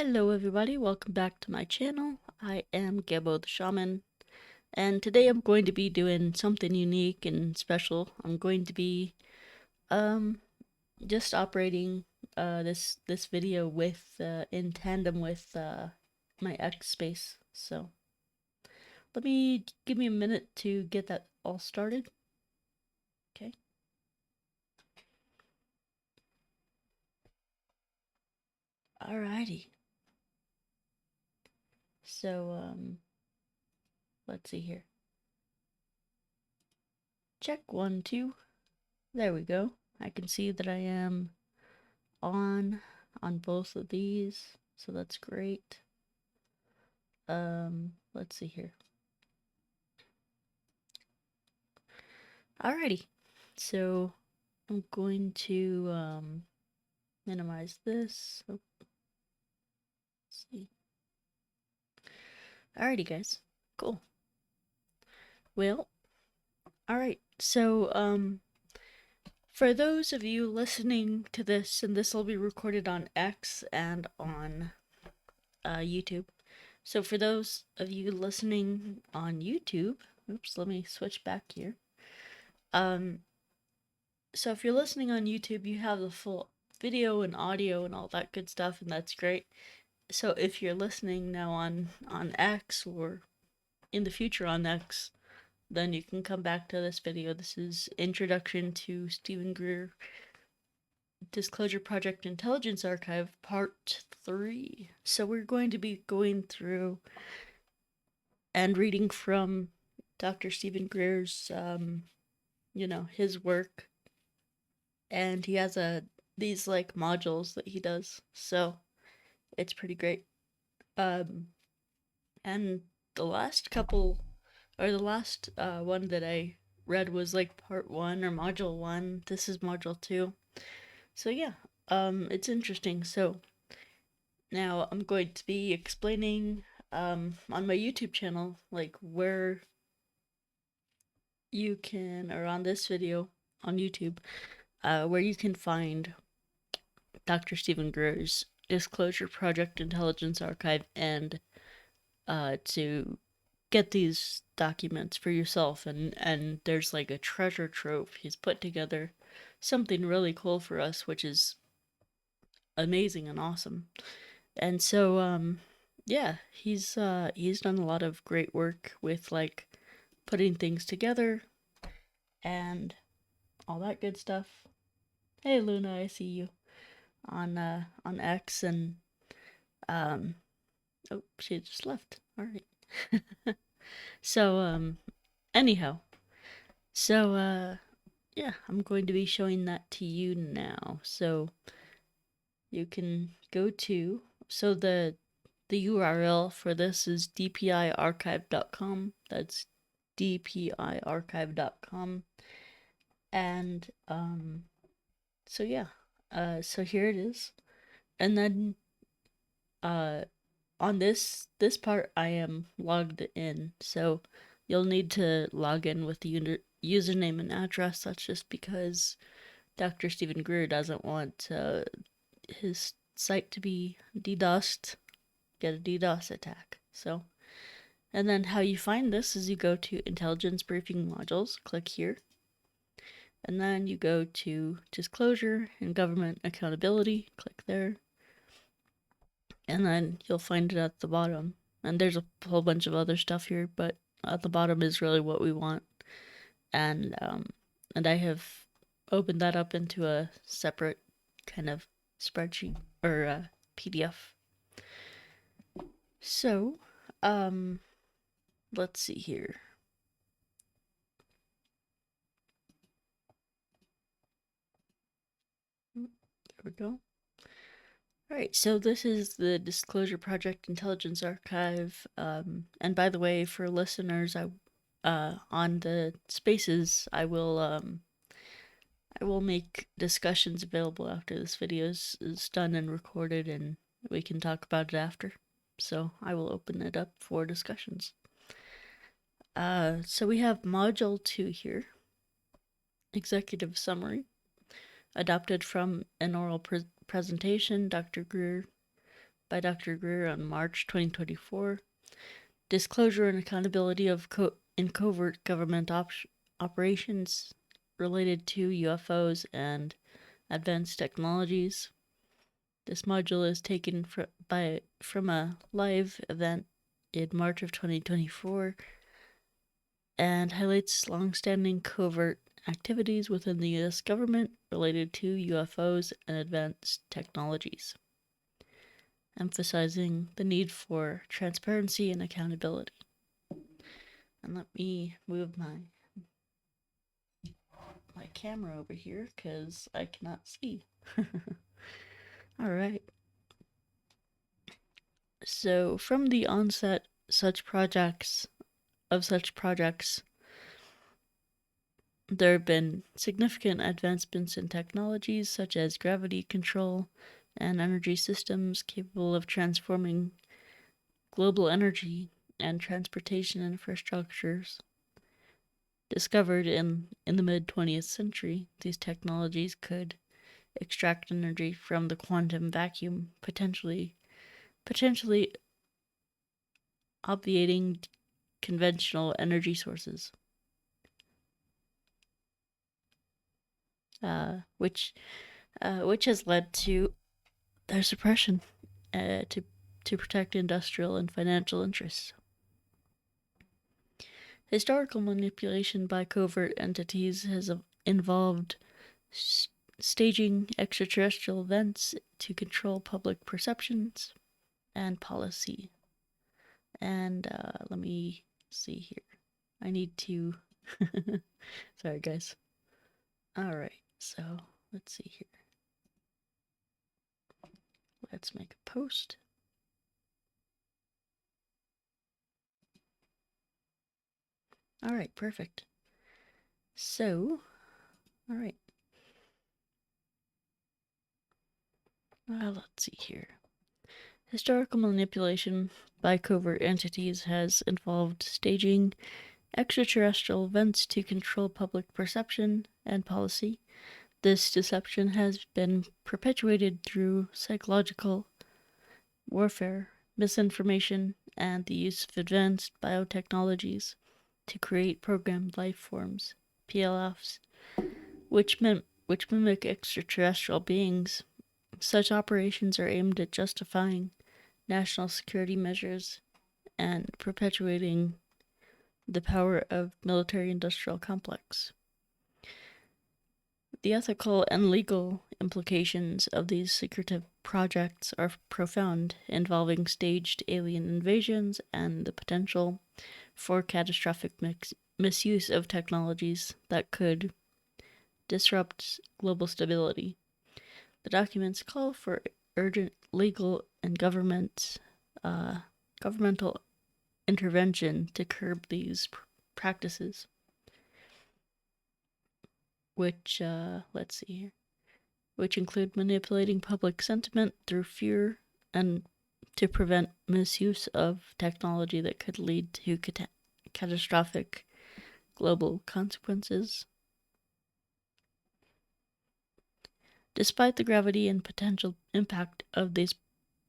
Hello everybody, welcome back to my channel. I am Gebo the Shaman, and today I'm going to be doing something unique and special. I'm going to be um just operating this video with in tandem with my X space. So give me a minute to get that all started. Okay. Alrighty. So let's see here. Check 1, 2. There we go. I can see that I am on both of these, so that's great. Let's see here. Alrighty, so I'm going to minimize this. Oh, let's see. Alrighty, guys, cool. Well, alright, so for those of you listening to this, and this will be recorded on X and on YouTube. So for those of you listening on YouTube, oops, let me switch back here. So if you're listening on YouTube, you have the full video and audio and all that good stuff, and that's great. So if you're listening now on X or in the future on X, then you can come back to this video. This is Introduction to Stephen Greer Disclosure Project Intelligence Archive, Part 3. So we're going to be going through and reading from Dr. Stephen Greer's, his work. And he has these like modules that he does. So it's pretty great. And the last one that I read was like part 1 or module 1. This is module 2. So yeah, it's interesting. So now I'm going to be explaining on my YouTube channel, like where you can, or on this video on YouTube, where you can find Dr. Stephen Greer's Disclosure Project Intelligence Archive, and to get these documents for yourself. And there's like a treasure trove. He's put together something really cool for us, which is amazing and awesome. And so yeah, he's done a lot of great work with like putting things together and all that good stuff. Hey Luna, I see you on X. And oh, she just left. All right. So anyhow, so yeah, I'm going to be showing that to you now. So you can go to, so the URL for this is dpiarchive.com. That's dpiarchive.com. And so yeah, so here it is. And then on this part I am logged in, so you'll need to log in with the username and address. That's just because Dr. Stephen Greer doesn't want his site to be DDoSed, get a DDoS attack. So, and then how you find this is you go to Intelligence Briefing Modules, click here, and then you go to Disclosure and Government Accountability, click there, and then you'll find it at the bottom. And there's a whole bunch of other stuff here, but at the bottom is really what we want. And I have opened that up into a separate kind of spreadsheet or PDF. So, let's see here. There we go. Alright, so this is the Disclosure Project Intelligence Archive. And by the way, for listeners, on the spaces, I will make discussions available after this video is done and recorded, and we can talk about it after. So I will open it up for discussions. So we have Module 2 here. Executive Summary. Adopted from an oral presentation, Dr. Greer by Dr. Greer on March 2024. Disclosure and accountability of in covert government operations related to UFOs and advanced technologies. This module is taken from a live event in March of 2024 and highlights long-standing covert activities within the U.S. government related to UFOs and advanced technologies, emphasizing the need for transparency and accountability. And let me move my camera over here because I cannot see. All right. So from the onset such projects, there have been significant advancements in technologies such as gravity control and energy systems capable of transforming global energy and transportation infrastructures. Discovered in the mid-20th century, these technologies could extract energy from the quantum vacuum, potentially obviating conventional energy sources, which has led to their suppression to protect industrial and financial interests. Historical manipulation by covert entities has involved staging extraterrestrial events to control public perceptions and policy. And let me see here. I need to... Sorry, guys. Alright, so let's see here. Let's make a post. Alright, perfect. So, alright. Let's see here. Historical manipulation by covert entities has involved staging extraterrestrial events to control public perception and policy. This deception has been perpetuated through psychological warfare, misinformation, and the use of advanced biotechnologies to create programmed life forms, PLFs, which mimic extraterrestrial beings. Such operations are aimed at justifying national security measures and perpetuating the power of military-industrial complex. The ethical and legal implications of these secretive projects are profound, involving staged alien invasions and the potential for catastrophic misuse of technologies that could disrupt global stability. The documents call for urgent legal and governmental intervention to curb these practices, which, let's see here, which include manipulating public sentiment through fear and to prevent misuse of technology that could lead to catastrophic global consequences. Despite the gravity and potential impact of these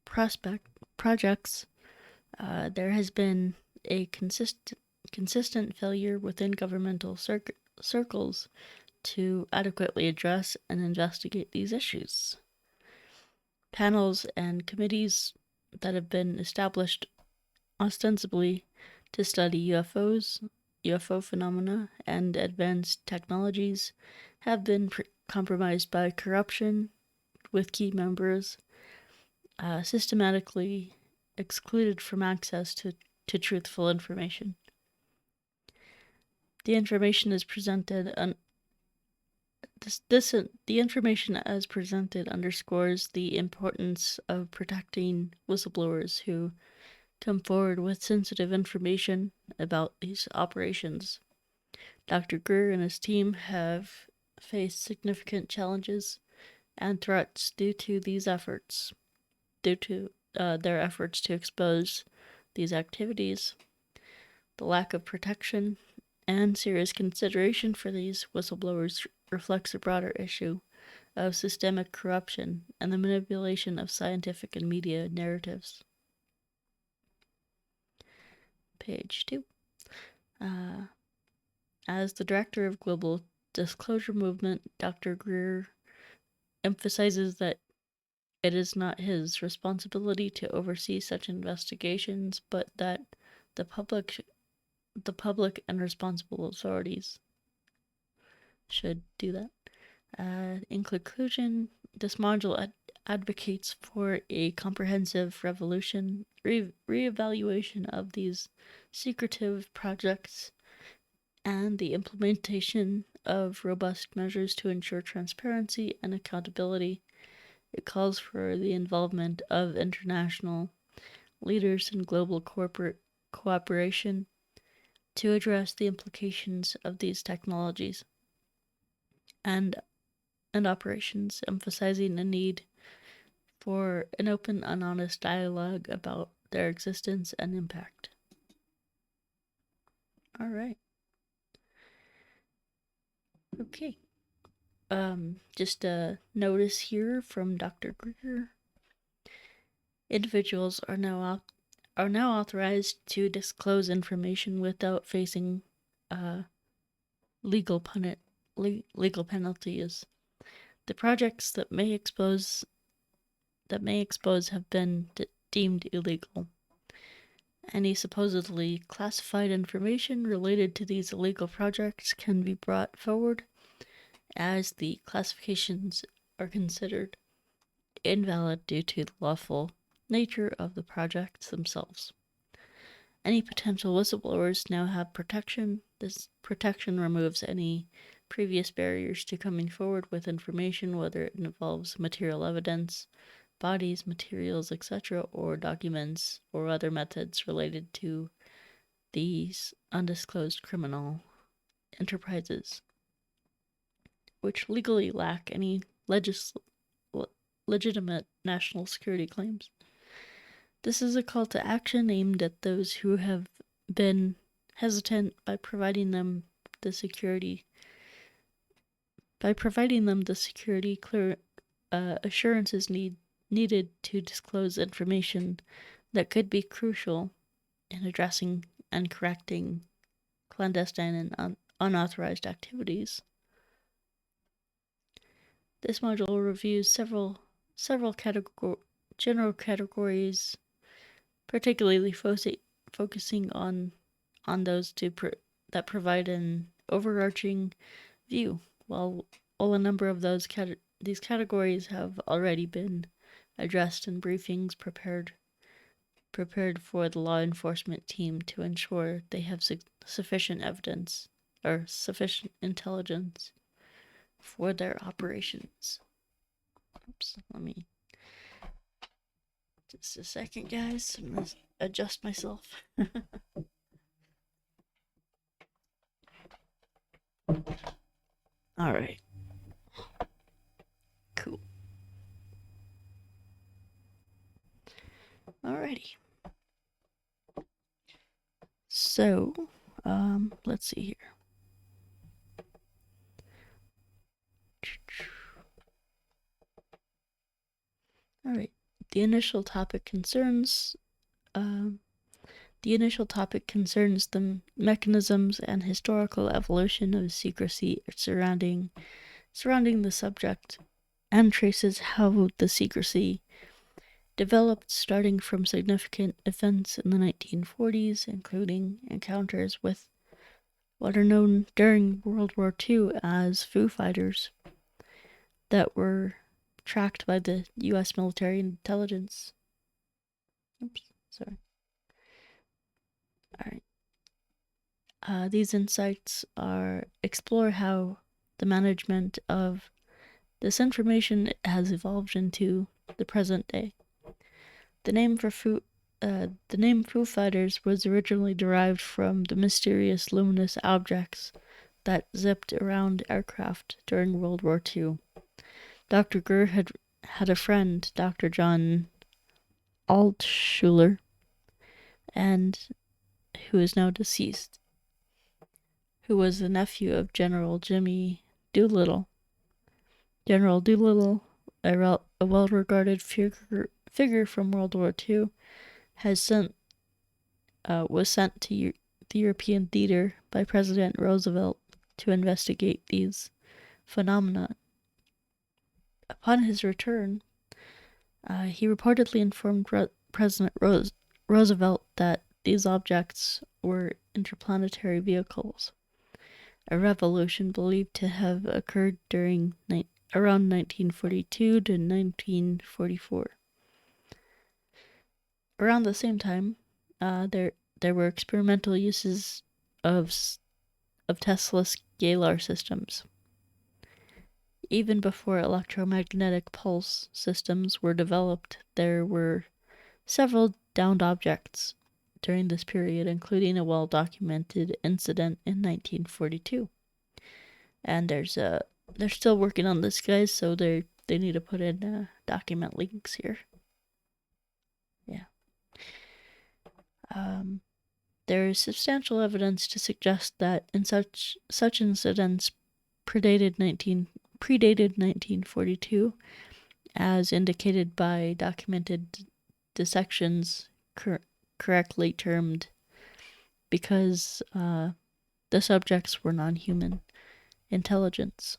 projects, there has been a consistent failure within governmental circles to adequately address and investigate these issues. Panels and committees that have been established ostensibly to study UFOs, UFO phenomena, and advanced technologies have been compromised by corruption, with key members systematically excluded from access to truthful information. The information is presented the information as presented underscores the importance of protecting whistleblowers who come forward with sensitive information about these operations. Dr. Greer and his team have faced significant challenges and threats due to their efforts to expose these activities. The lack of protection and serious consideration for these whistleblowers reflects a broader issue of systemic corruption and the manipulation of scientific and media narratives. Page 2. As the director of Global Disclosure Movement, Dr. Greer emphasizes that it is not his responsibility to oversee such investigations, but that the public and responsible authorities should do that. In conclusion, this module advocates for a comprehensive reevaluation of these secretive projects and the implementation of robust measures to ensure transparency and accountability. It calls for the involvement of international leaders and global corporate cooperation to address the implications of these technologies and operations, emphasizing a need for an open and honest dialogue about their existence and impact. All right. Okay. Just a notice here from Dr. Greer. Individuals are now authorized to disclose information without facing legal penalties. The projects that may expose have been deemed illegal. Any supposedly classified information related to these illegal projects can be brought forward as the classifications are considered invalid due to the lawful nature of the projects themselves. Any potential whistleblowers now have protection. This protection removes any previous barriers to coming forward with information, whether it involves material evidence, bodies, materials, etc., or documents or other methods related to these undisclosed criminal enterprises, which legally lack any legitimate national security claims. This is a call to action aimed at those who have been hesitant by providing them the security clear assurances needed to disclose information that could be crucial in addressing and correcting clandestine and unauthorized activities. This module reviews several general categories, particularly focusing on those that provide an overarching view, while a number of these categories have already been addressed in briefings prepared for the law enforcement team to ensure they have sufficient evidence or sufficient intelligence for their operations. Oops, let me just a second, guys. I'm gonna adjust myself. All right. Cool. Alrighty. So, let's see here. All right. The initial topic concerns the mechanisms and historical evolution of secrecy surrounding the subject, and traces how the secrecy developed starting from significant events in the 1940s, including encounters with what are known during World War II as Foo Fighters that were tracked by the U.S. military intelligence. Oops, sorry. All right. These insights explore how the management of this information has evolved into the present day. The name Foo Fighters was originally derived from the mysterious luminous objects that zipped around aircraft during World War II. Dr. Greer had a friend, Dr. John Altschuler, and who is now deceased, who was the nephew of General Jimmy Doolittle, General Doolittle, a well-regarded figure from World War II, was sent to the European theater by President Roosevelt to investigate these phenomena. Upon his return, he reportedly informed President Roosevelt that these objects were interplanetary vehicles, a revolution believed to have occurred around 1942 to 1944. Around the same time, there were experimental uses of Tesla's scalar systems. Even before electromagnetic pulse systems were developed, there were several downed objects during this period, including a well-documented incident in 1942. And they're still working on this, guys, so they need to put in document links here. Yeah. There is substantial evidence to suggest that in such incidents predated 1942, as indicated by documented dissections correctly termed, because the subjects were non-human intelligence.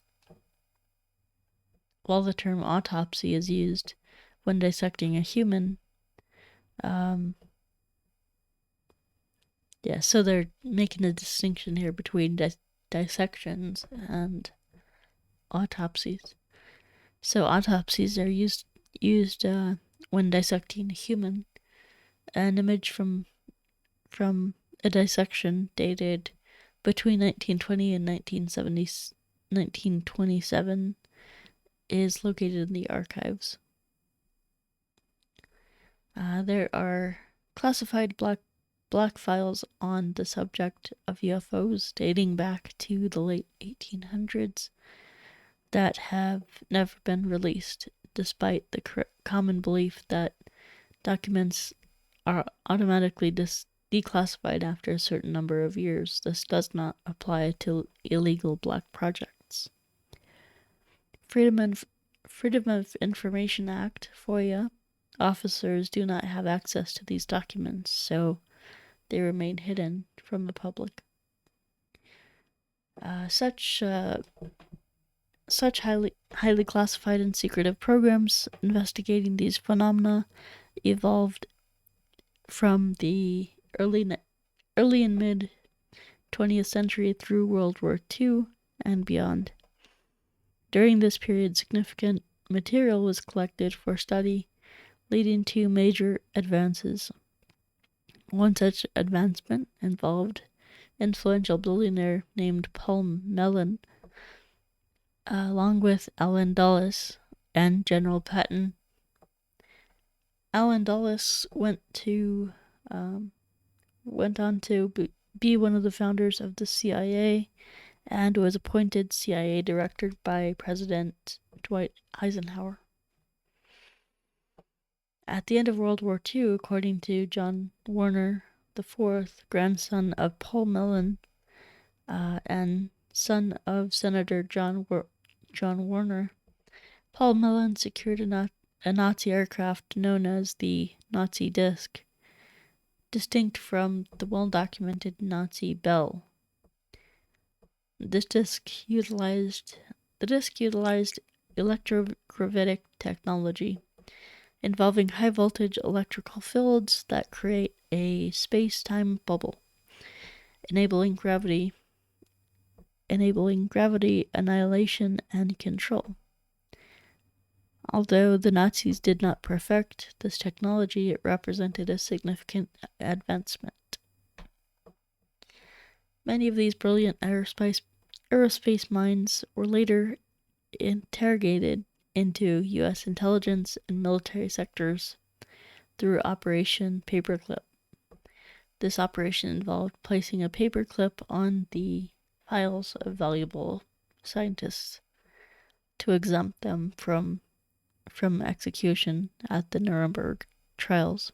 While the term autopsy is used when dissecting a human, so they're making a distinction here between dissections and autopsies. So autopsies are used when dissecting a human. An image from a dissection dated between 1920 and 1927 is located in the archives. There are classified black files on the subject of UFOs dating back to the late 1800s that have never been released, despite the common belief that documents are automatically declassified after a certain number of years. This does not apply to illegal black projects. Freedom of Information Act, FOIA, officers do not have access to these documents, so they remain hidden from the public. Such highly classified and secretive programs investigating these phenomena evolved from the early and mid 20th century through World War II and beyond. During this period, significant material was collected for study, leading to major advances. One such advancement involved influential billionaire named Paul Mellon, along with Allen Dulles and General Patton. Allen Dulles went on to be one of the founders of the CIA and was appointed CIA director by President Dwight Eisenhower. At the end of World War II, according to John Warner IV, grandson of Paul Mellon and son of Senator John Warner, Paul Mellon secured a Nazi aircraft known as the Nazi Disc, distinct from the well-documented Nazi Bell. The disc utilized electrogravitic technology, involving high-voltage electrical fields that create a space-time bubble, enabling gravity annihilation and control. Although the Nazis did not perfect this technology, it represented a significant advancement. Many of these brilliant aerospace minds were later interrogated into U.S. intelligence and military sectors through Operation Paperclip. This operation involved placing a paperclip on the files of valuable scientists to exempt them from execution at the Nuremberg trials,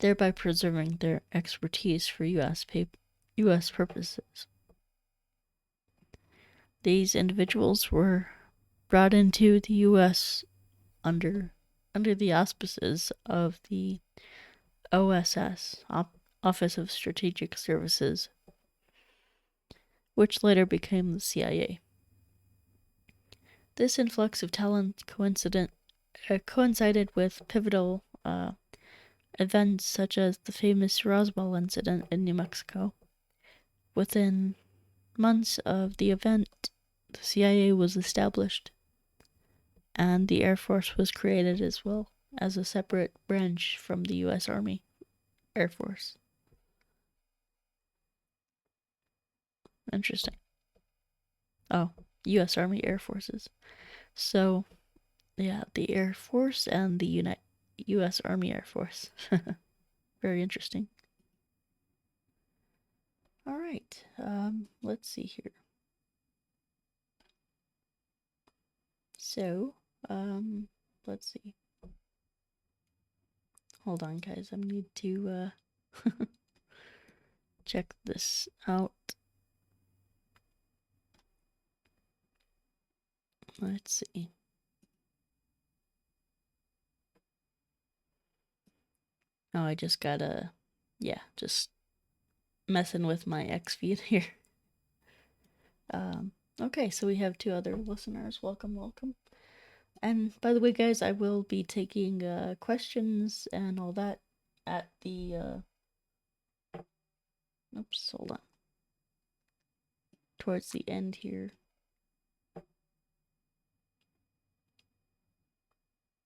thereby preserving their expertise for U.S. purposes. These individuals were brought into the U.S. under the auspices of the OSS, Office of Strategic Services, which later became the CIA. This influx of talent coincided with pivotal events such as the famous Roswell incident in New Mexico. Within months of the event, the CIA was established, and the Air Force was created as well as a separate branch from the U.S. Army Air Force. Interesting. Oh, U.S. Army Air Forces. So, yeah, the Air Force and the U.S. Army Air Force. Very interesting. All right. Let's see here. So, let's see. Hold on, guys. I need to check this out. Let's see. Oh, I just gotta, just messing with my X feed here. Okay, so we have 2 other listeners. Welcome, welcome. And by the way, guys, I will be taking questions and all that at the oops, hold on. Towards the end here.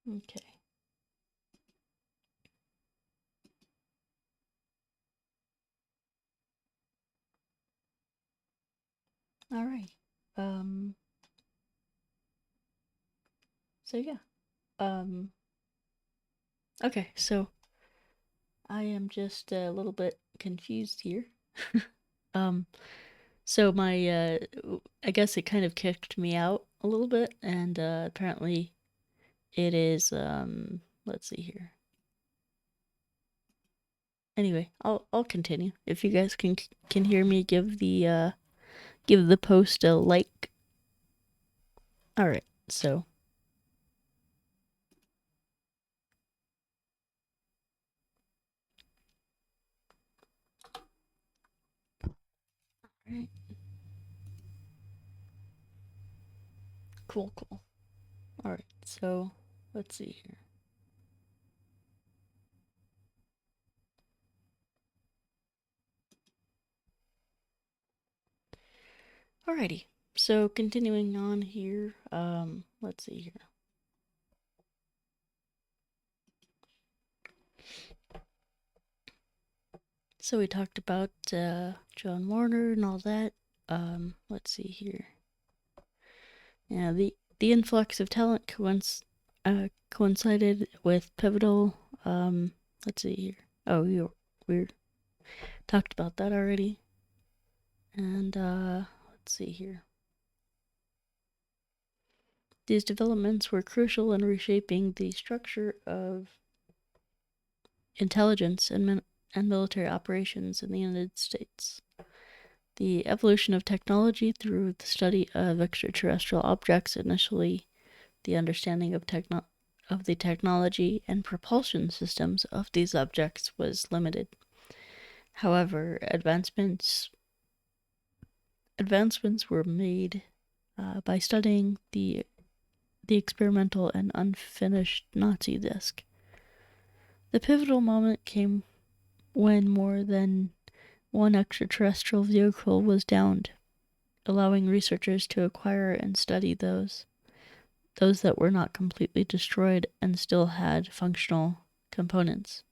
Okay. All right. So yeah. Okay, so I am just a little bit confused here. So my I guess it kind of kicked me out a little bit, and apparently it is let's see here. Anyway, I'll continue. If you guys can hear me, give the post a like. All right. So all right. Cool. All right. So let's see here. Alrighty. So continuing on here, let's see here. So we talked about John Warner and all that. Let's see here. Yeah, the influx of talent coincided with pivotal. Let's see here. Oh, we talked about that already. And let's see here. These developments were crucial in reshaping the structure of intelligence and military operations in the United States. The evolution of technology through the study of extraterrestrial objects, initially the understanding of the technology and propulsion systems of these objects was limited. However, advancements were made by studying the experimental and unfinished Nazi disc. The pivotal moment came when more than one extraterrestrial vehicle was downed, allowing researchers to acquire and study those that were not completely destroyed and still had functional components.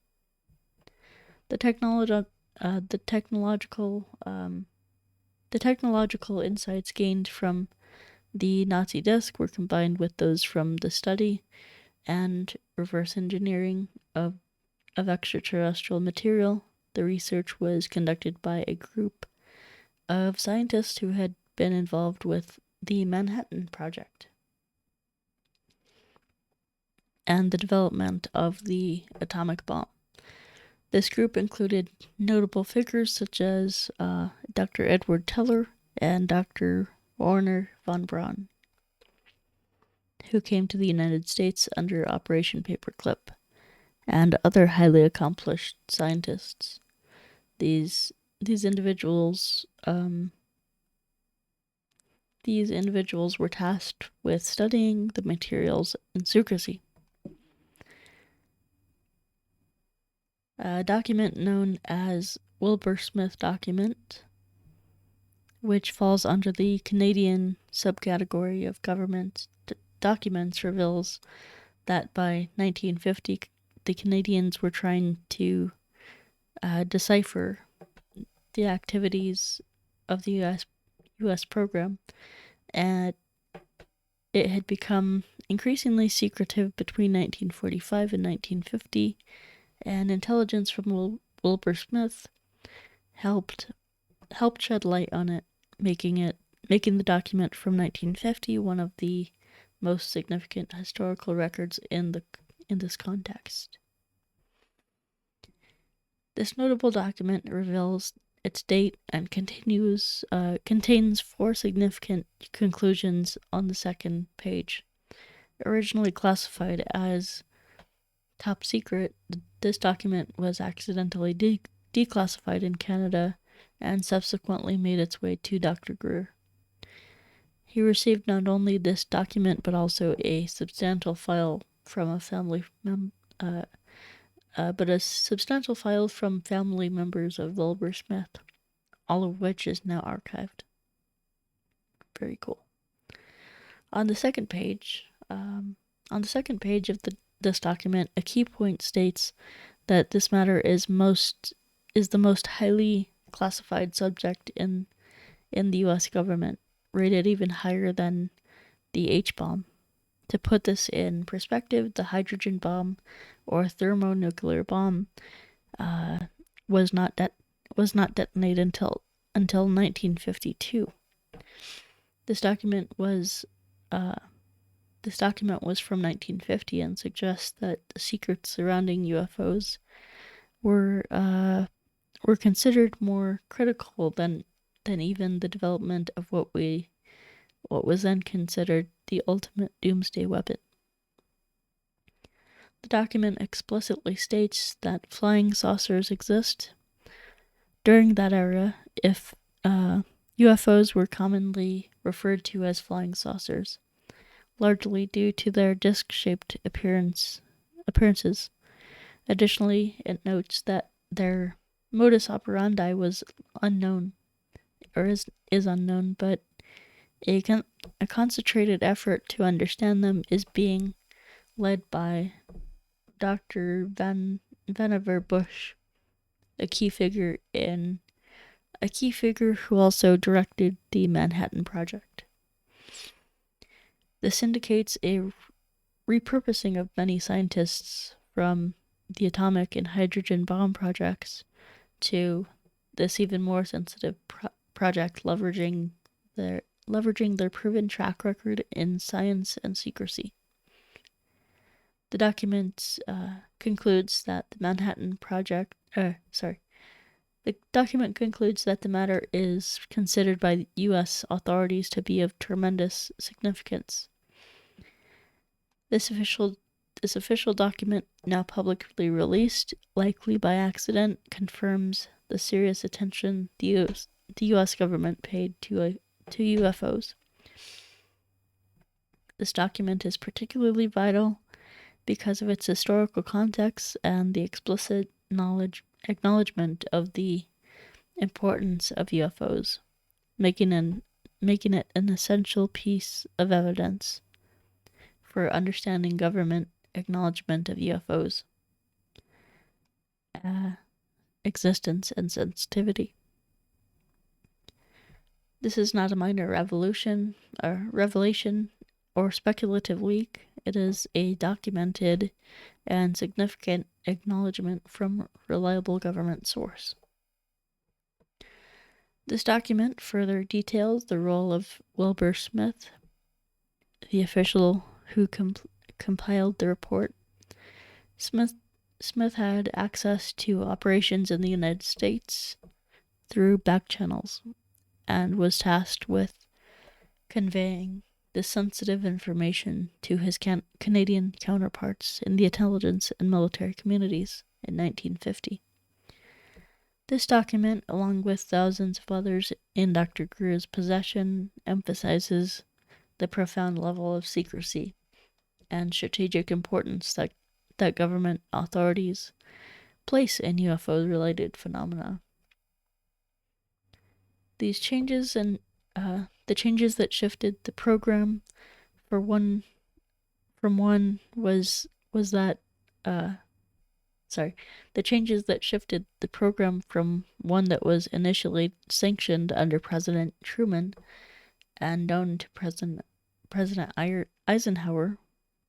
The technological insights gained from the Nazi disc were combined with those from the study and reverse engineering of extraterrestrial material. The research was conducted by a group of scientists who had been involved with the Manhattan Project and the development of the atomic bomb. This group included notable figures such as Dr. Edward Teller and Dr. Werner von Braun. who came to the United States under Operation Paperclip, and other highly accomplished scientists. These individuals were tasked with studying the materials in secrecy. A document known as Wilbur-Smith document, which falls under the Canadian subcategory of government documents, reveals that by 1950, the Canadians were trying to decipher the activities of the U.S. program, and it had become increasingly secretive between 1945 and 1950, and intelligence from Wilbur Smith helped shed light on it, making the document from 1950 one of the most significant historical records in this context. This notable document reveals its date and contains 4 significant conclusions on the second page. Originally classified as top secret, this document was accidentally declassified in Canada and subsequently made its way to Dr. Greer. He received not only this document but also a substantial file from a family members of Wilbur Smith, all of which is now archived. Very cool. On the second page of this document, a key point states that this matter is the most highly classified subject in the U.S. government, rated even higher than the H-bomb. To put this in perspective, the hydrogen bomb or thermonuclear bomb was not detonated until 1952. This document was from 1950 and suggests that the secrets surrounding UFOs were considered more critical than even the development of what was then considered the ultimate doomsday weapon. The document explicitly states that flying saucers exist. During that era, if UFOs were commonly referred to as flying saucers, largely due to their disc-shaped appearances. Additionally, it notes that their modus operandi was unknown, or is unknown, but a concentrated effort to understand them is being led by Dr. Vannevar Bush, a key figure who also directed the Manhattan Project. This indicates a repurposing of many scientists from the atomic and hydrogen bomb projects to this even more sensitive project, leveraging their proven track record in science and secrecy. The document concludes that the Manhattan Project. The document concludes that the matter is considered by U.S. authorities to be of tremendous significance. This official document, now publicly released, likely by accident, confirms the serious attention the U.S. government paid to UFOs. This document is particularly vital because of its historical context and the explicit acknowledgement of the importance of UFOs, making it an essential piece of evidence for understanding government acknowledgement of UFOs, existence, and sensitivity. This is not a minor revelation or speculative leak. It is a documented and significant acknowledgement from reliable government source. This document further details the role of Wilbur Smith, the official who compiled the report. Smith had access to operations in the United States through back channels and was tasked with conveying this sensitive information to his Canadian counterparts in the intelligence and military communities in 1950. This document, along with thousands of others in Dr. Greer's possession, emphasizes the profound level of secrecy and strategic importance that government authorities place in UFO-related phenomena. These changes and the changes that shifted the program from one that was initially sanctioned under President Truman and known to President Eisenhower,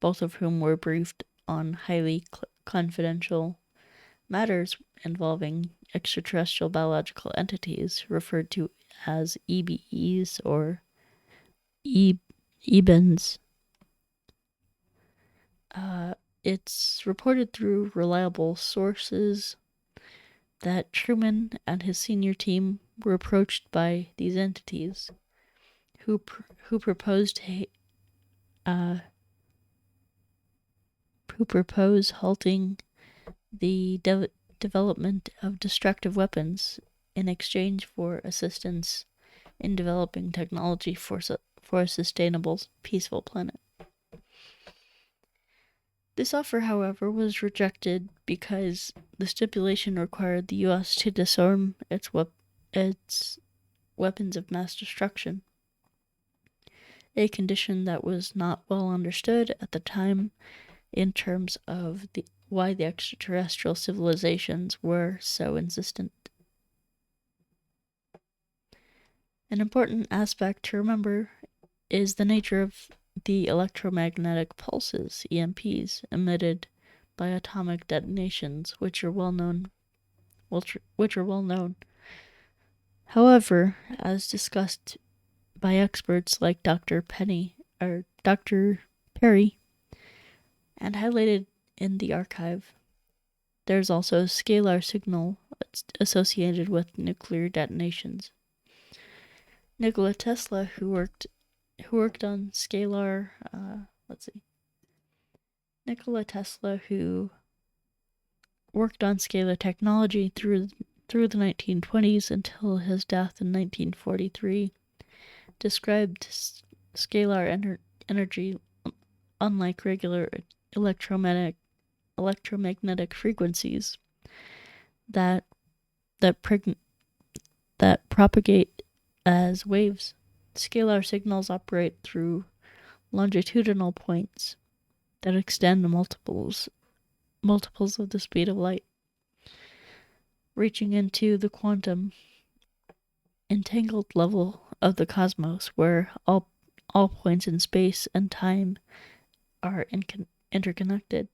both of whom were briefed on highly confidential matters involving extraterrestrial biological entities referred to as EBEs or EBENs. It's reported through reliable sources that Truman and his senior team were approached by these entities who proposed halting the development of destructive weapons in exchange for assistance in developing technology for a sustainable, peaceful planet. This offer, however, was rejected because the stipulation required the U.S. to disarm its weapons of mass destruction, a condition that was not well understood at the time in terms of why the extraterrestrial civilizations were so insistent. An important aspect to remember is the nature of the electromagnetic pulses, EMPs, emitted by atomic detonations, which are well known. However, as discussed by experts like Dr. Perry, and highlighted in the archive, there's also a scalar signal associated with nuclear detonations. Nikola Tesla, who worked on scalar, Nikola Tesla, who worked on scalar technology through the 1920s until his death in 1943, described scalar energy unlike regular electromagnetic frequencies that propagate as waves. Scalar signals operate through longitudinal points that extend to multiples of the speed of light, reaching into the quantum entangled level of the cosmos, where all points in space and time are interconnected.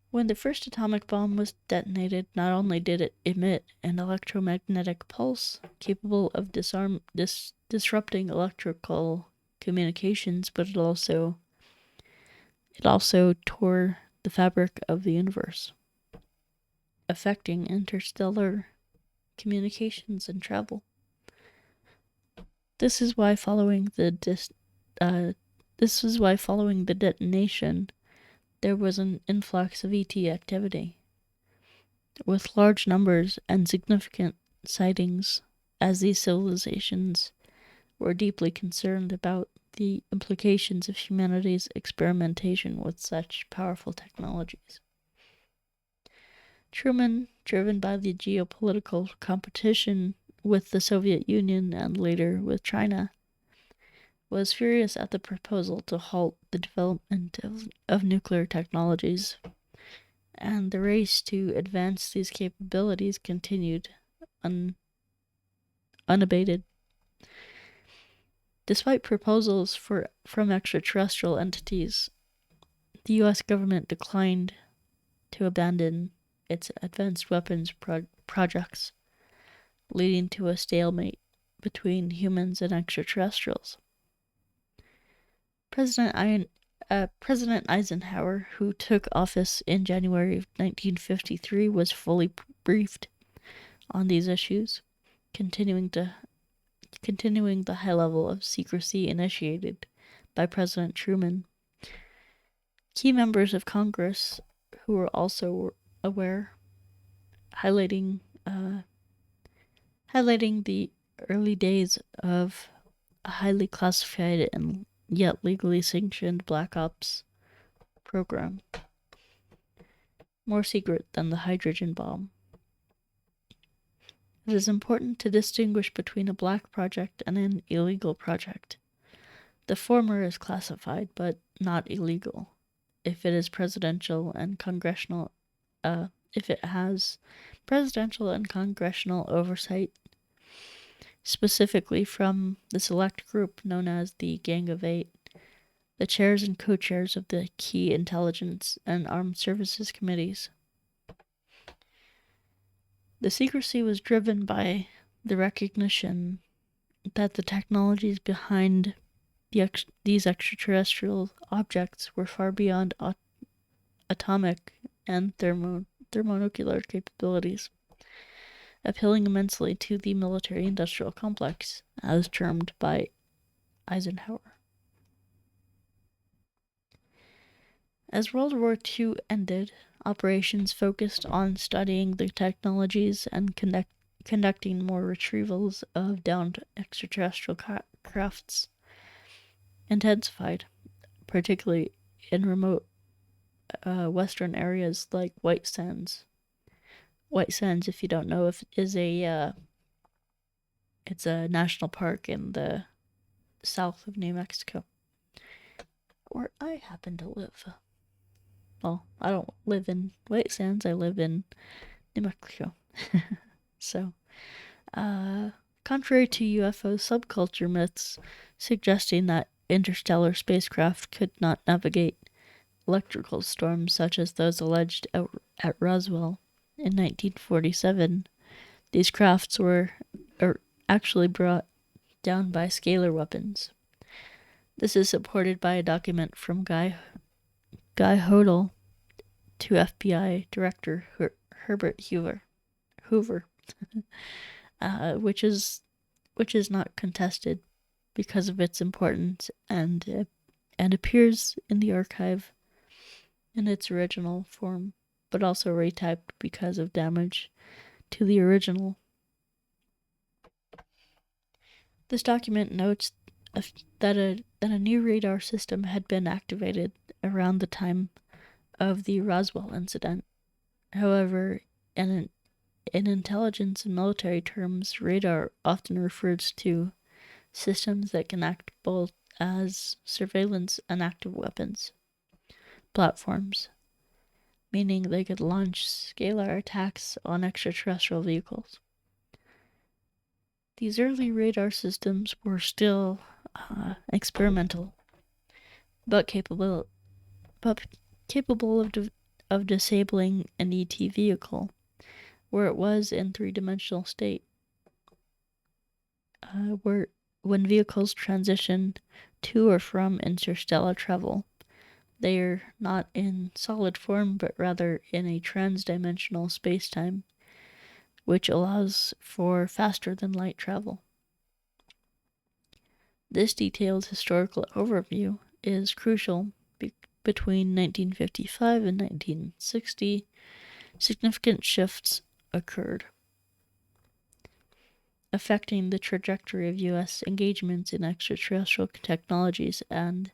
When the first atomic bomb was detonated, not only did it emit an electromagnetic pulse capable of disrupting electrical communications, but it also tore the fabric of the universe, affecting interstellar communications and travel. This is why following the detonation, there was an influx of ET activity, with large numbers and significant sightings, as these civilizations were deeply concerned about the implications of humanity's experimentation with such powerful technologies. Truman, driven by the geopolitical competition with the Soviet Union and later with China, was furious at the proposal to halt the development of nuclear technologies, and the race to advance these capabilities continued unabated. Despite proposals from extraterrestrial entities, the U.S. government declined to abandon its advanced weapons projects, leading to a stalemate between humans and extraterrestrials. President Eisenhower, who took office in January of 1953, was fully briefed on these issues, continuing to continuing the high level of secrecy initiated by President Truman. Key members of Congress who were also aware, highlighting the early days of a highly classified and yet legally sanctioned Black Ops program, more secret than the hydrogen bomb. It is important to distinguish between a black project and an illegal project. The former is classified but not illegal if it is presidential and congressional if it has presidential and congressional oversight, specifically from the select group known as the Gang of Eight, the chairs and co-chairs of the key intelligence and armed services committees. The secrecy was driven by the recognition that the technologies behind these extraterrestrial objects were far beyond atomic and thermonuclear capabilities, appealing immensely to the military-industrial complex, as termed by Eisenhower. As World War II ended, operations focused on studying the technologies and conducting more retrievals of downed extraterrestrial crafts intensified, particularly in remote western areas like White Sands. White Sands, if you don't know, it's a national park in the south of New Mexico, where I happen to live. Well, I don't live in White Sands, I live in New Mexico. So, contrary to UFO subculture myths suggesting that interstellar spacecraft could not navigate electrical storms such as those alleged at Roswell in 1947, these crafts were actually brought down by scalar weapons. This is supported by a document from Guy Hodel to FBI Director Herbert Hoover, which is not contested because of its importance and appears in the archive in its original form, but also retyped because of damage to the original. This document notes that a new radar system had been activated around the time of the Roswell incident. However, in intelligence and military terms, radar often refers to systems that can act both as surveillance and active weapons platforms, meaning they could launch scalar attacks on extraterrestrial vehicles. These early radar systems were still experimental, but capable of disabling an ET vehicle where it was in three-dimensional state. When vehicles transition to or from interstellar travel, they are not in solid form, but rather in a trans-dimensional space-time, which allows for faster-than-light travel. This detailed historical overview is crucial. Between 1955 and 1960, significant shifts occurred, affecting the trajectory of U.S. engagements in extraterrestrial technologies and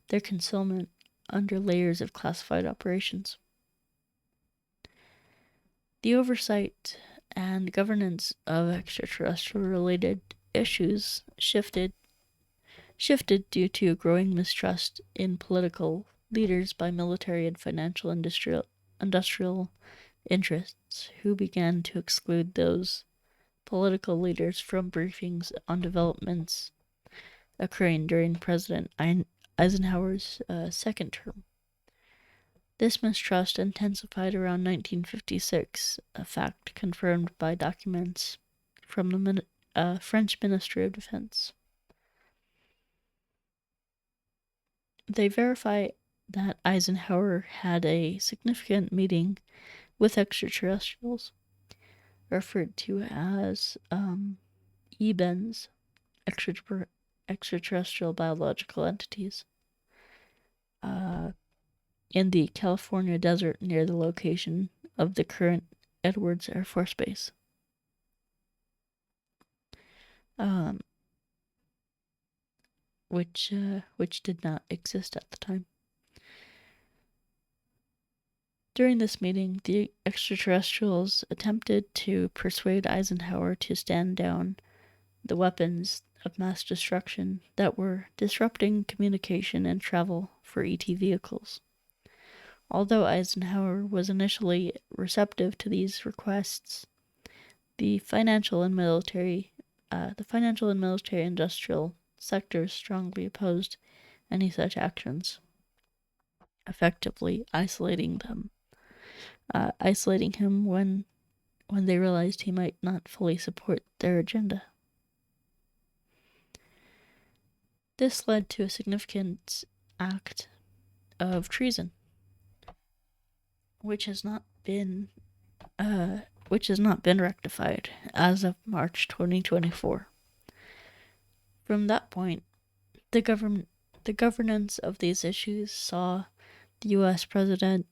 their concealment under layers of classified operations. The oversight and governance of extraterrestrial-related issues shifted due to growing mistrust in political leaders by military and financial industrial interests, who began to exclude those political leaders from briefings on developments occurring during President Eisenhower's second term. This mistrust intensified around 1956, a fact confirmed by documents from the French Ministry of Defense. They verify that Eisenhower had a significant meeting with extraterrestrials, referred to as EBENs, extraterrestrial biological entities in the California desert near the location of the current Edwards Air Force Base. Which did not exist at the time. During this meeting, the extraterrestrials attempted to persuade Eisenhower to stand down the weapons of mass destruction that were disrupting communication and travel for ET vehicles. Although Eisenhower was initially receptive to these requests, the financial and military industrial sectors strongly opposed any such actions, effectively isolating him when they realized he might not fully support their agenda. This led to a significant act of treason, which has not been rectified as of March 2024. From that point, the governance of these issues saw the U.S. president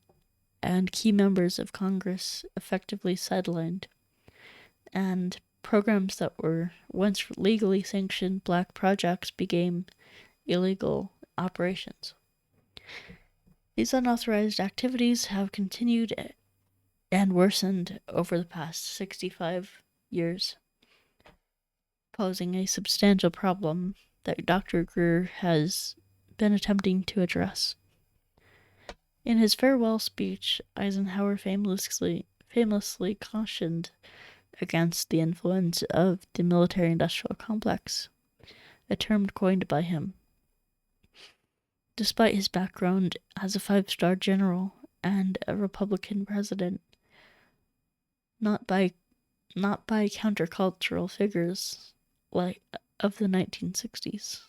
and key members of Congress effectively sidelined, and programs that were once legally sanctioned black projects became illegal operations. These unauthorized activities have continued and worsened over the past 65 years, posing a substantial problem that Dr. Greer has been attempting to address. In his farewell speech, Eisenhower famously cautioned against the influence of the military-industrial complex, a term coined by him. Despite his background as a 5-star general and a Republican president, not by countercultural figures like of the 1960s.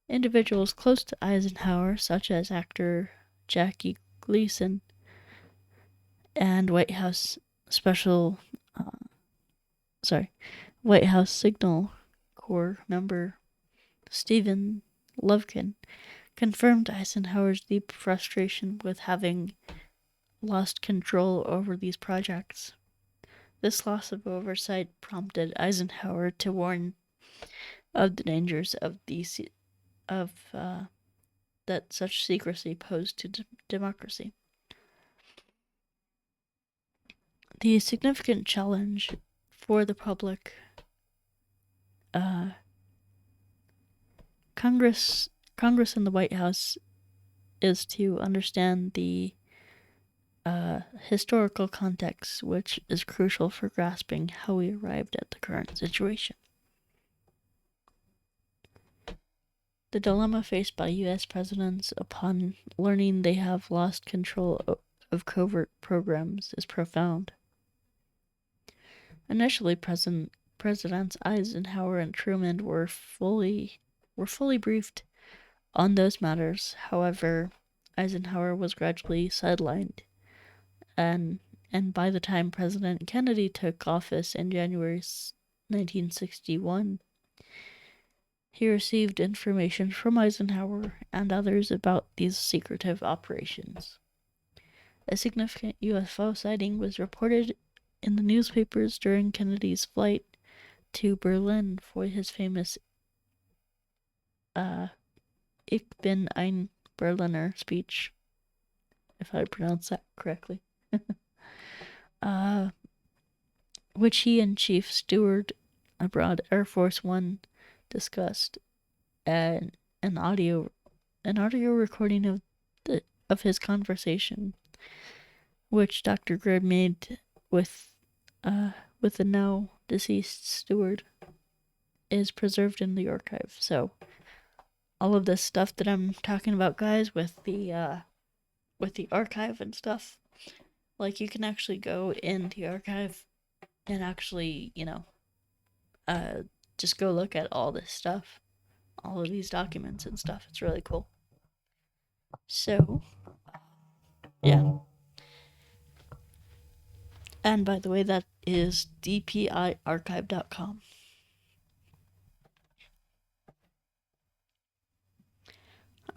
Individuals close to Eisenhower, such as actor Jackie Gleason and White House Signal Corps member Stephen Lovkin, confirmed Eisenhower's deep frustration with having lost control over these projects. This loss of oversight prompted Eisenhower to warn of the dangers of that such secrecy posed to democracy. The significant challenge for the public, Congress and the White House, is to understand the historical context, which is crucial for grasping how we arrived at the current situation. The dilemma faced by U.S. presidents upon learning they have lost control of covert programs is profound. Initially, Presidents Eisenhower and Truman were fully briefed on those matters. However, Eisenhower was gradually sidelined, and by the time President Kennedy took office in January 1961, he received information from Eisenhower and others about these secretive operations. A significant UFO sighting was reported in the newspapers during Kennedy's flight to Berlin for his famous Ich bin ein Berliner speech, if I pronounce that correctly, which he and Chief Steward aboard Air Force One discussed, and an audio recording of his conversation, which Dr. Greer made with the now deceased steward, is preserved in the archive. So all of this stuff that I'm talking about, guys, with the archive and stuff, like, you can actually go in the archive and actually, just go look at all this stuff, all of these documents and stuff. It's really cool. So, yeah. And by the way, that is dpiarchive.com.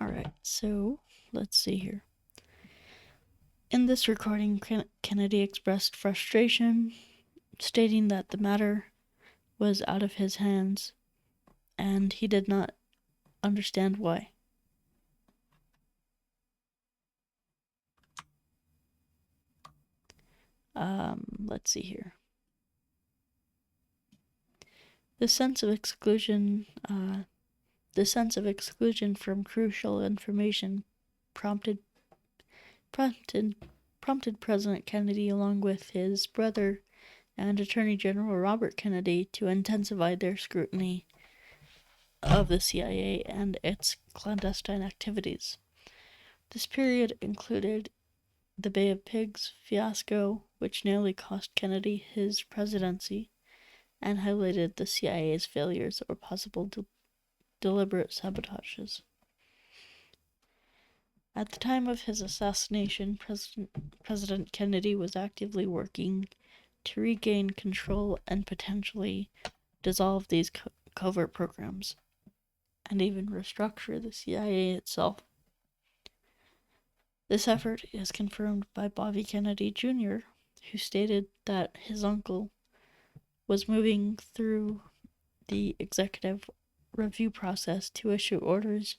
Alright, so let's see here. In this recording, Kennedy expressed frustration, stating that the matter was out of his hands, and he did not understand why. Let's see here. The sense of exclusion from crucial information prompted President Kennedy, along with his brother and Attorney General Robert Kennedy, to intensify their scrutiny of the CIA and its clandestine activities. This period included the Bay of Pigs fiasco, which nearly cost Kennedy his presidency, and highlighted the CIA's failures or possible deliberate sabotages. At the time of his assassination, President Kennedy was actively working to regain control and potentially dissolve these covert programs, and even restructure the CIA itself. This effort is confirmed by Bobby Kennedy Jr., who stated that his uncle was moving through the executive review process to issue orders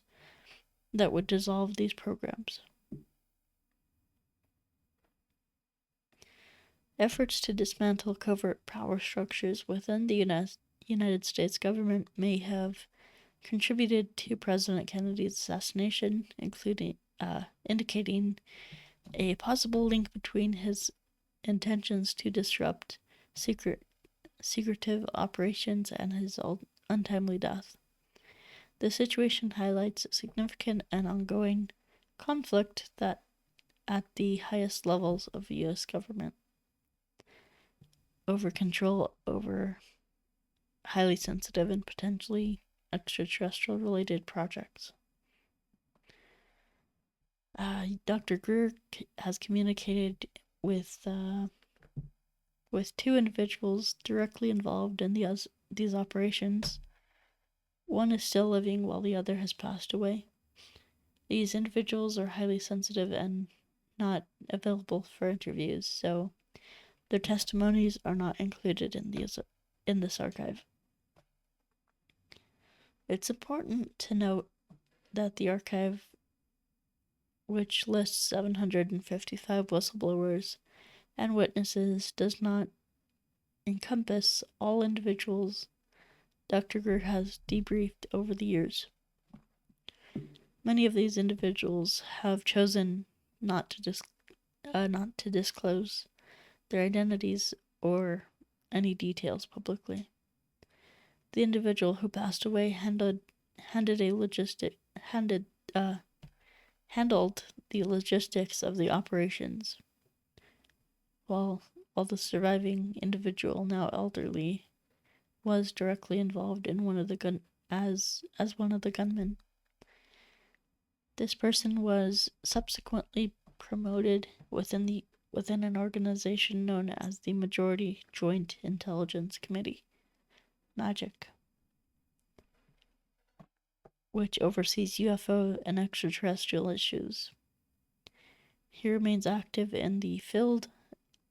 that would dissolve these programs. Efforts to dismantle covert power structures within the United States government may have contributed to President Kennedy's assassination, including indicating a possible link between his intentions to disrupt secretive operations and his untimely death. The situation highlights a significant and ongoing conflict that at the highest levels of the U.S. government over control over highly sensitive and potentially extraterrestrial related projects. Dr. Greer has communicated with two individuals directly involved in these operations. One is still living while the other has passed away. These individuals are highly sensitive and not available for interviews, so their testimonies are not included in this archive. It's important to note that the archive, which lists 755 whistleblowers and witnesses, does not encompass all individuals Dr. Greer has debriefed over the years. Many of these individuals have chosen not to disclose their identities or any details publicly. The individual who passed away handled the logistics of the operations, while the surviving individual, now elderly, was directly involved in one of the as one of the gunmen. This person was subsequently promoted within an organization known as the Majority Joint Intelligence Committee, Magick, which oversees UFO and extraterrestrial issues. He remains active in the field,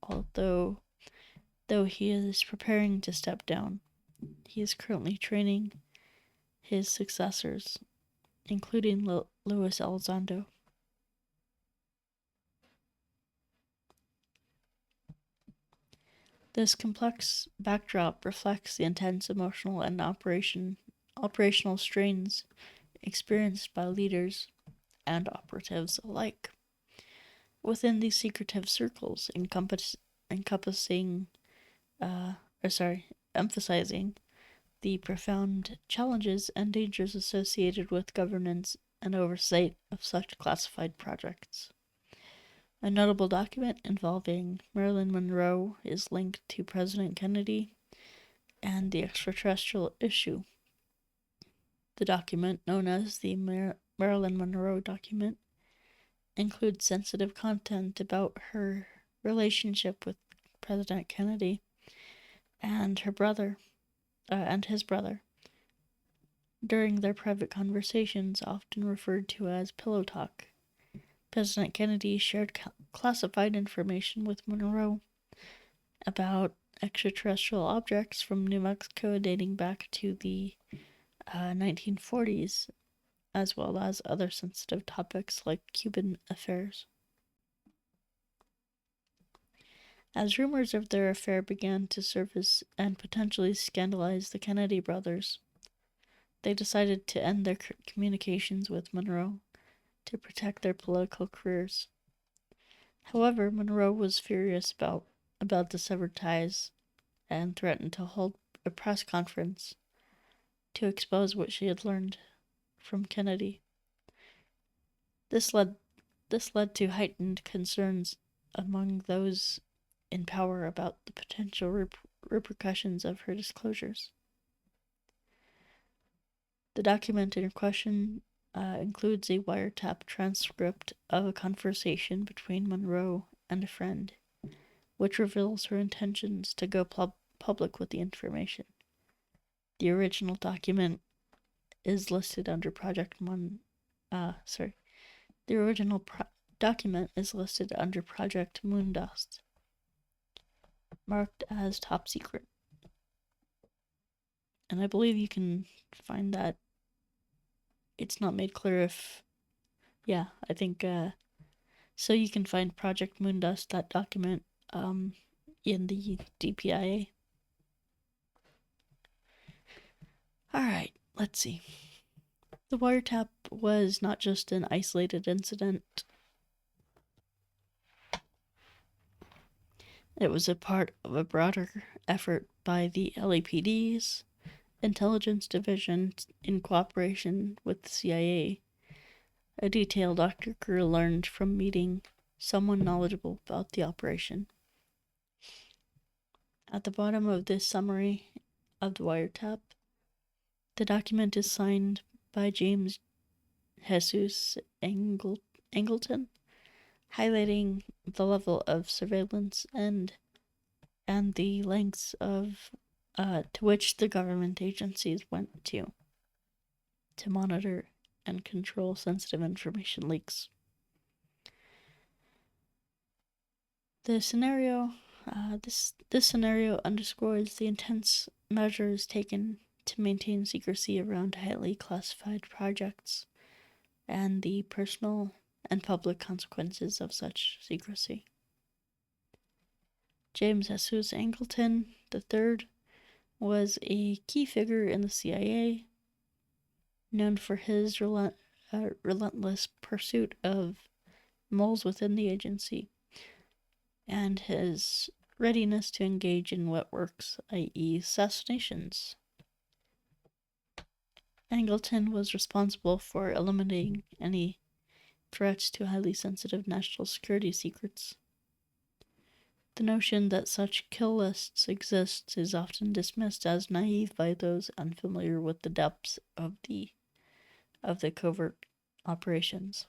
although he is preparing to step down. He is currently training his successors, including Louis Elizondo. This complex backdrop reflects the intense emotional and operational strains experienced by leaders and operatives alike within these secretive circles, emphasizing the profound challenges and dangers associated with governance and oversight of such classified projects. A notable document involving Marilyn Monroe is linked to President Kennedy and the extraterrestrial issue. The document, known as the Marilyn Monroe document, includes sensitive content about her relationship with President Kennedy and his brother. during their private conversations, often referred to as pillow talk. President Kennedy shared classified information with Monroe about extraterrestrial objects from New Mexico dating back to the 1940s, as well as other sensitive topics like Cuban affairs. As rumors of their affair began to surface and potentially scandalize the Kennedy brothers, they decided to end their communications with Monroe to protect their political careers. However, Monroe was furious about the severed ties and threatened to hold a press conference to expose what she had learned from Kennedy. This led to heightened concerns among those in power about the potential repercussions of her disclosures. The document in question includes a wiretap transcript of a conversation between Monroe and a friend, which reveals her intentions to go public with the information. The original document is listed under The original document is listed under Project Moondust, marked as top secret. And I believe you can find that. It's not made clear if... Yeah, I think... so you can find Project Moondust, that document, in the DPIA. Alright, let's see. The wiretap was not just an isolated incident. It was a part of a broader effort by the LAPD's Intelligence Division in cooperation with the CIA. A detail Dr. Greer learned from meeting someone knowledgeable about the operation. At the bottom of this summary of the wiretap, the document is signed by James Jesus Angleton, highlighting the level of surveillance and the lengths of to which the government agencies went to monitor and control sensitive information leaks. The scenario, this scenario underscores the intense measures taken to maintain secrecy around highly classified projects and the personal and public consequences of such secrecy. James Jesus Angleton III was a key figure in the CIA, known for his relentless pursuit of moles within the agency and his readiness to engage in wet works, i.e. assassinations. Angleton was responsible for eliminating any threats to highly sensitive national security secrets. The notion that such kill lists exist is often dismissed as naive by those unfamiliar with the depths of the covert operations.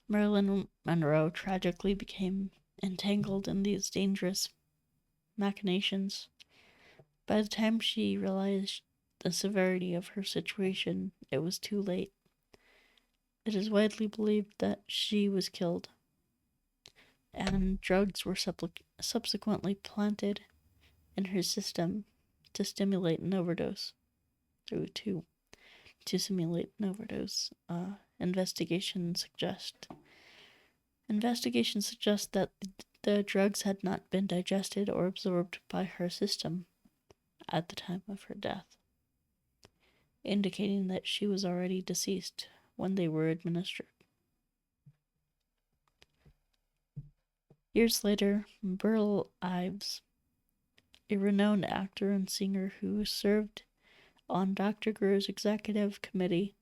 Marilyn Monroe tragically became entangled in these dangerous machinations. By the time she realized the severity of her situation, it was too late. It is widely believed that she was killed, and drugs were subsequently planted in her system to simulate an overdose. Investigations suggest that the drugs had not been digested or absorbed by her system at the time of her death, indicating that she was already deceased when they were administered. Years later, Burl Ives, a renowned actor and singer who served on Dr. Greer's executive committee,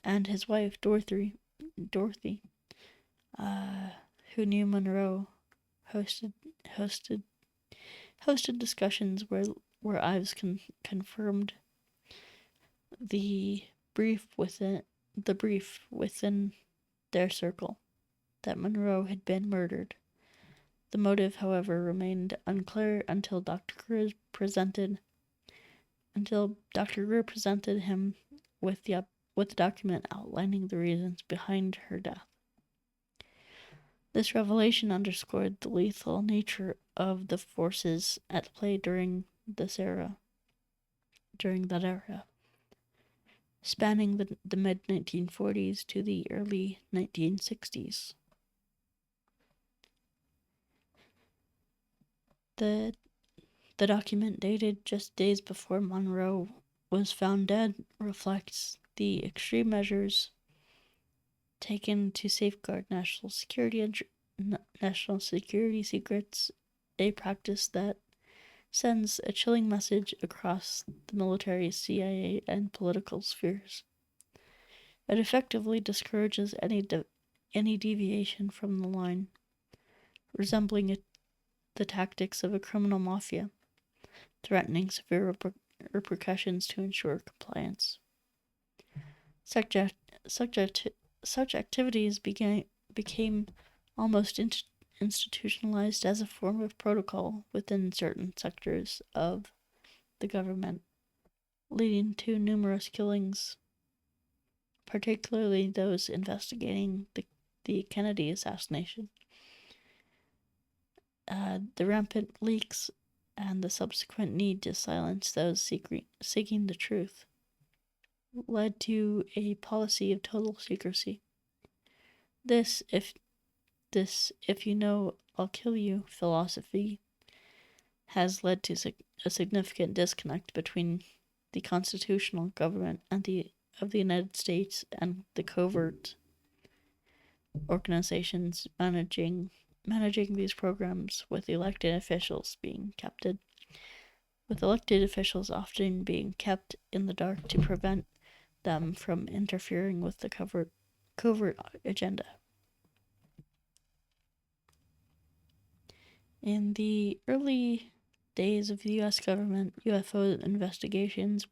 and his wife Dorothy, who knew Monroe, hosted discussions where Ives confirmed the brief within their circle that Monroe had been murdered. The motive, however, remained unclear until Dr. Greer presented until Dr. Greer presented him with the document outlining the reasons behind her death. This revelation underscored the lethal nature of the forces at play during that era, spanning the mid-1940s to the early 1960s. The document, dated just days before Monroe was found dead, reflects the extreme measures taken to safeguard national security secrets, a practice that sends a chilling message across the military, CIA, and political spheres. It effectively discourages any deviation from the line, resembling the tactics of a criminal mafia, threatening severe repercussions to ensure compliance. Such activities became almost institutionalized as a form of protocol within certain sectors of the government, leading to numerous killings, particularly those investigating the Kennedy assassination. The rampant leaks and the subsequent need to silence those seeking the truth led to a policy of total secrecy. This, if you know, I'll kill you philosophy has led to a significant disconnect between the constitutional government of the United States and the covert organizations managing these programs, with elected officials often being kept in the dark to prevent them from interfering with the covert agenda. In the early days of the U.S. government, UFO investigations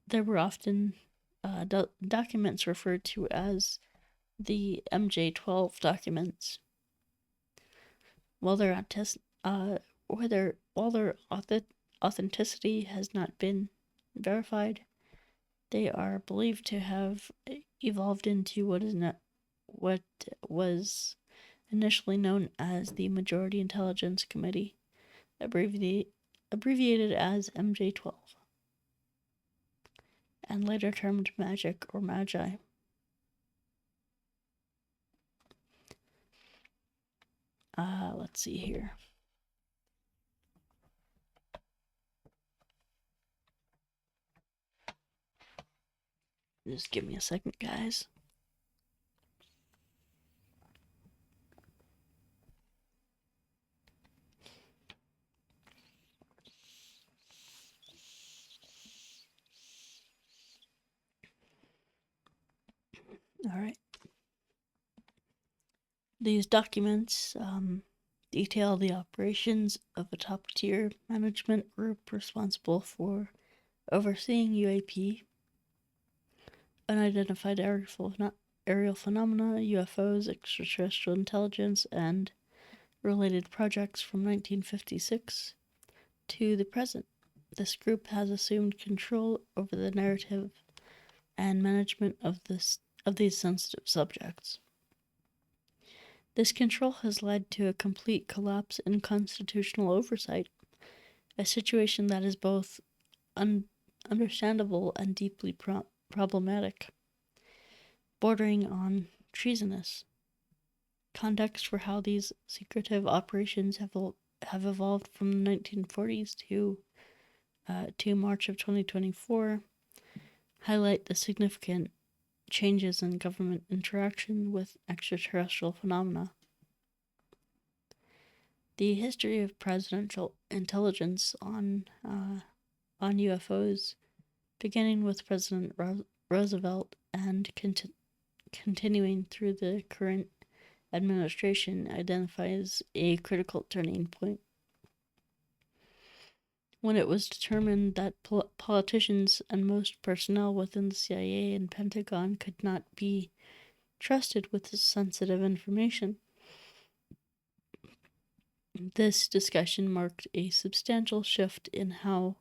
there were often documents referred to as the MJ-12 documents. While their authenticity has not been verified, they are believed to have evolved into what was initially known as the Majority Intelligence Committee, abbreviated as MJ-12, and later termed Magick or Magi. Let's see here. Just give me a second, guys. All right. These documents detail the operations of a top-tier management group responsible for overseeing UAP, unidentified aerial phenomena, UFOs, extraterrestrial intelligence, and related projects from 1956 to the present. This group has assumed control over the narrative and management of these sensitive subjects. This control has led to a complete collapse in constitutional oversight, a situation that is both understandable and deeply problematic, bordering on treasonous. Context for how these secretive operations have evolved from the 1940s to March of 2024 highlight the significant changes in government interaction with extraterrestrial phenomena. The history of presidential intelligence on UFOs, beginning with President Roosevelt and continuing through the current administration, identifies a critical turning point. When it was determined that politicians and most personnel within the CIA and Pentagon could not be trusted with this sensitive information, This discussion marked a substantial shift in how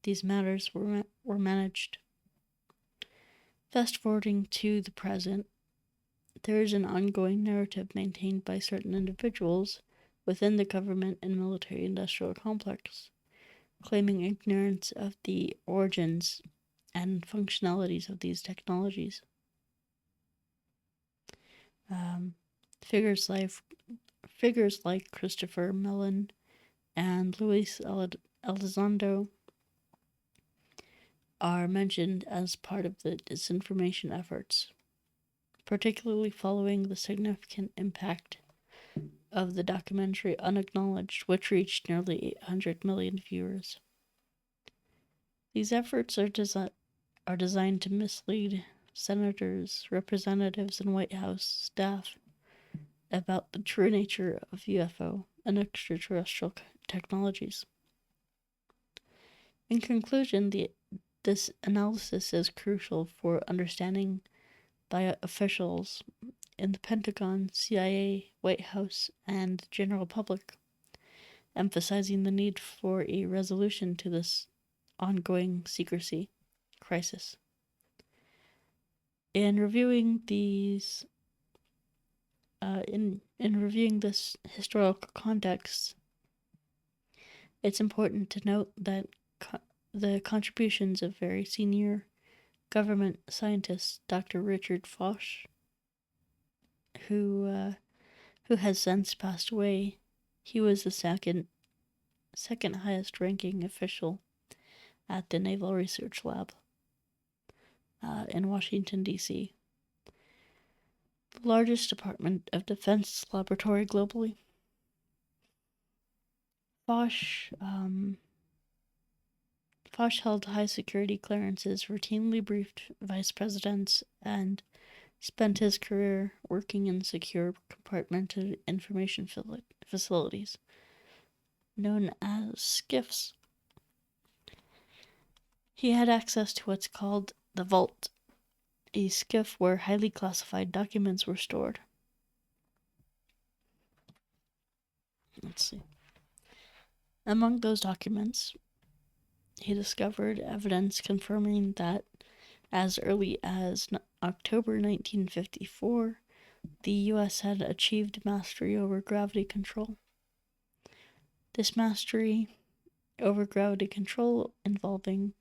these matters were managed. Fast forwarding to the present, there is an ongoing narrative maintained by certain individuals within the government and military industrial complex, claiming ignorance of the origins and functionalities of these technologies. Um, figures like Christopher Mellon and Luis Elizondo are mentioned as part of the disinformation efforts, particularly following the significant impact of the documentary Unacknowledged, which reached nearly 800 million viewers. These efforts are designed to mislead senators, representatives, and White House staff about the true nature of UFO and extraterrestrial technologies. In conclusion, this analysis is crucial for understanding by officials in the Pentagon, CIA, White House, and the general public, emphasizing the need for a resolution to this ongoing secrecy crisis. In reviewing this historical context, it's important to note that the contributions of very senior government scientist Dr. Richard Foch, who has since passed away. He was the second highest ranking official at the Naval Research Lab in Washington, D.C., the largest Department of Defense laboratory globally. Foch held high security clearances, routinely briefed vice presidents, and spent his career working in secure compartmented information facilities, known as SCIFs. He had access to what's called the Vault, a SCIF where highly classified documents were stored. Let's see. Among those documents, he discovered evidence confirming that as early as October 1954, the U.S. had achieved mastery over gravity control. This mastery over gravity control, involving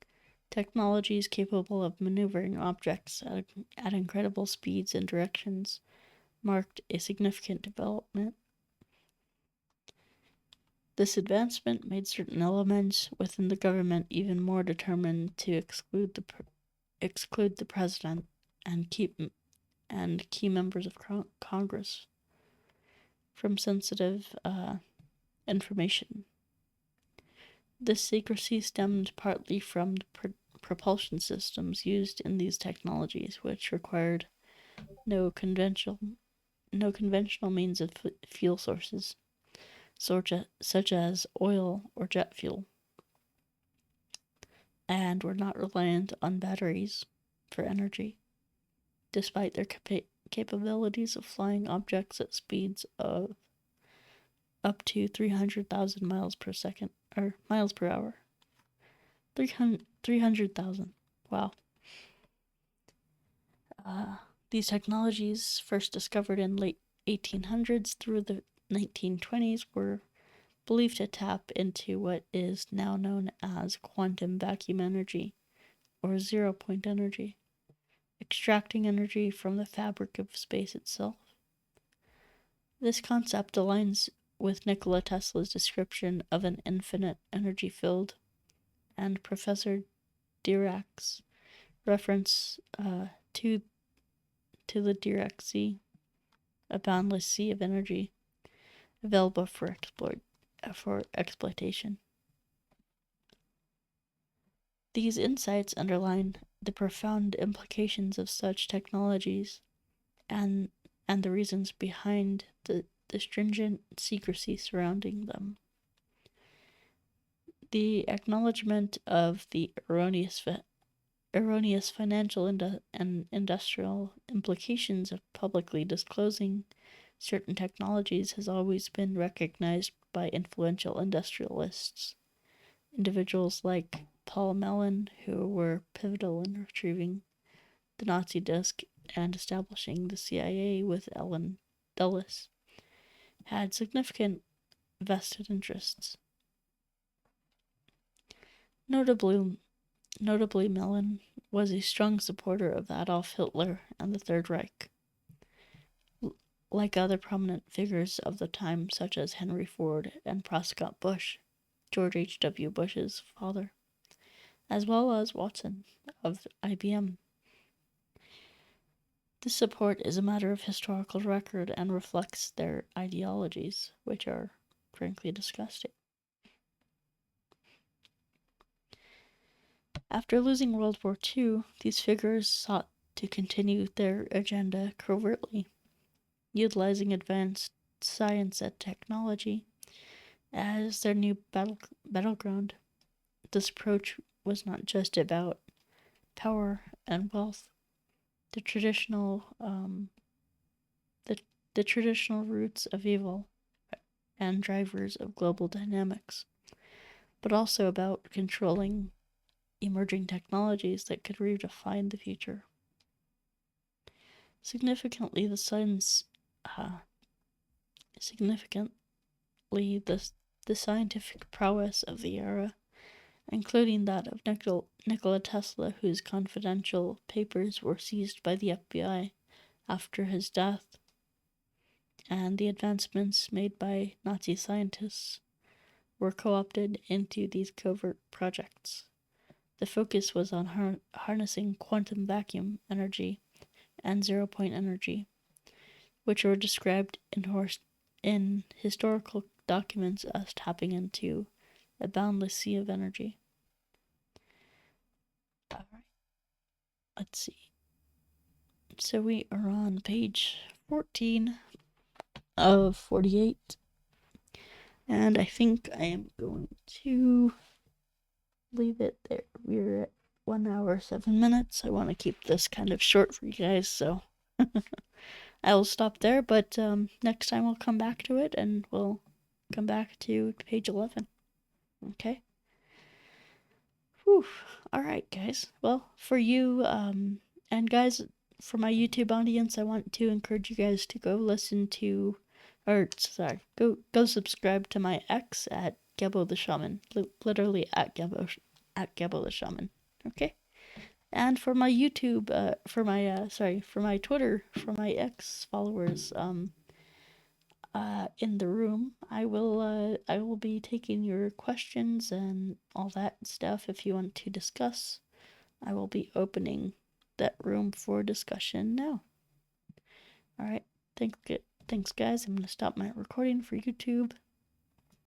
technologies capable of maneuvering objects at incredible speeds and directions, marked a significant development. This advancement made certain elements within the government even more determined to exclude the president and key members of Congress from sensitive information. This secrecy stemmed partly from the propulsion systems used in these technologies, which required no conventional means of fuel sources, such as oil or jet fuel, and were not reliant on batteries for energy, despite their capabilities of flying objects at speeds of up to 300,000 miles per second, or miles per hour. 300,000. Wow. These technologies, first discovered in late 1800s through the 1920s, were believed to tap into what is now known as quantum vacuum energy, or zero-point energy, extracting energy from the fabric of space itself. This concept aligns with Nikola Tesla's description of an infinite energy field and Professor Dirac's reference to the Dirac Sea, a boundless sea of energy available for exploitation. These insights underline the profound implications of such technologies and the reasons behind the stringent secrecy surrounding them. The acknowledgement of the erroneous financial and industrial implications of publicly disclosing certain technologies has always been recognized by influential industrialists. Individuals like Paul Mellon, who were pivotal in retrieving the Nazi disc and establishing the CIA with Ellen Dulles, had significant vested interests. Notably, Mellon was a strong supporter of Adolf Hitler and the Third Reich. Like other prominent figures of the time, such as Henry Ford and Prescott Bush, George H.W. Bush's father, as well as Watson of IBM. This support is a matter of historical record and reflects their ideologies, which are frankly disgusting. After losing World War II, these figures sought to continue their agenda covertly, utilizing advanced science and technology as their new battleground. This approach was not just about power and wealth, the traditional roots of evil and drivers of global dynamics, but also about controlling emerging technologies that could redefine the future. Significantly, the scientific prowess of the era, including that of Nikola Tesla, whose confidential papers were seized by the FBI after his death, and the advancements made by Nazi scientists, were co-opted into these covert projects. The focus was on harnessing quantum vacuum energy and zero-point energy, which were described in historical documents as tapping into a boundless sea of energy. All right. Let's see. So we are on page 14 of 48. And I think I am going to leave it there. We're at 1 hour, 7 minutes. I want to keep this kind of short for you guys, so I will stop there. But next time we'll come back to it, and we'll come back to page 11. Okay? Whew. All right, guys. Well, for you, and guys, for my YouTube audience, I want to encourage you guys to go go subscribe to my X at Gebo the Shaman, literally at Gebo the Shaman. Okay, and for my YouTube, for my Twitter, for my X followers, in the room, I will be taking your questions and all that stuff. If you want to discuss, I will be opening that room for discussion now. All right, thanks guys. I'm gonna stop my recording for YouTube.